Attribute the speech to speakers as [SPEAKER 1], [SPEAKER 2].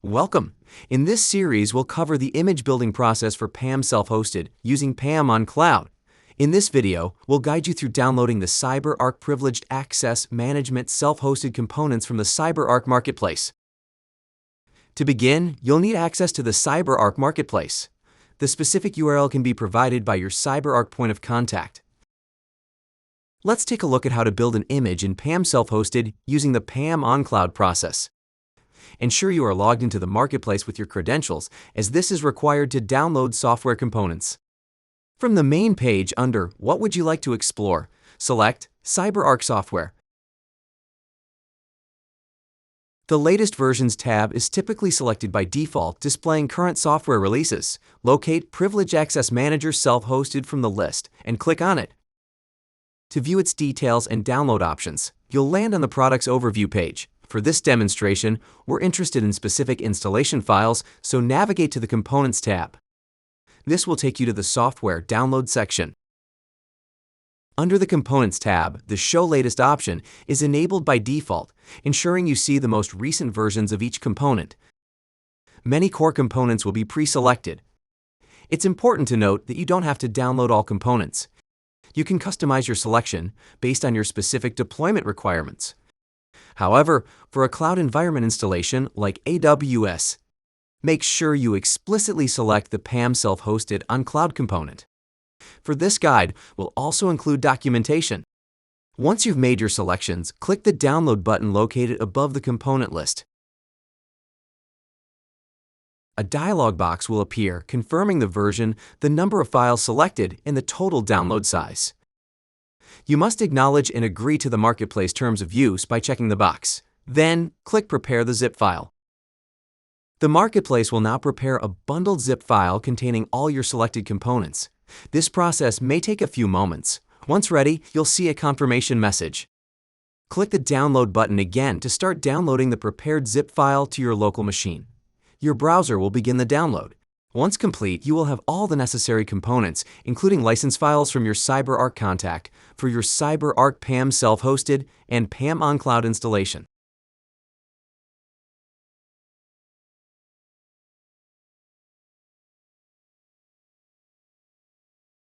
[SPEAKER 1] Welcome! In this series, we'll cover the image building process for PAM self-hosted using PAM on cloud. In this video, we'll guide you through downloading the CyberArk Privileged Access Management self-hosted components from the CyberArk Marketplace. To begin, you'll need access to the CyberArk Marketplace. The specific URL can be provided by your CyberArk point of contact. Let's take a look at how to build an image in PAM self-hosted using the PAM on cloud process. Ensure you are logged into the Marketplace with your credentials, as this is required to download software components. From the main page under What would you like to explore, select CyberArk Software. The Latest Versions tab is typically selected by default, displaying current software releases. Locate Privileged Access Manager Self-Hosted from the list and click on it. To view its details and download options, you'll land on the Products Overview page. For this demonstration, we're interested in specific installation files, so navigate to the Components tab. This will take you to the Software Download section. Under the Components tab, the Show Latest option is enabled by default, ensuring you see the most recent versions of each component. Many core components will be pre-selected. It's important to note that you don't have to download all components. You can customize your selection based on your specific deployment requirements. However, for a cloud environment installation like AWS, make sure you explicitly select the PAM self-hosted on cloud component. For this guide, we'll also include documentation. Once you've made your selections, click the Download button located above the component list. A dialog box will appear confirming the version, the number of files selected, and the total download size. You must acknowledge and agree to the Marketplace terms of use by checking the box. Then, click Prepare the zip file. The Marketplace will now prepare a bundled zip file containing all your selected components. This process may take a few moments. Once ready, you'll see a confirmation message. Click the Download button again to start downloading the prepared zip file to your local machine. Your browser will begin the download. Once complete, you will have all the necessary components, including license files from your CyberArk contact, for your CyberArk PAM self-hosted and PAM on cloud installation.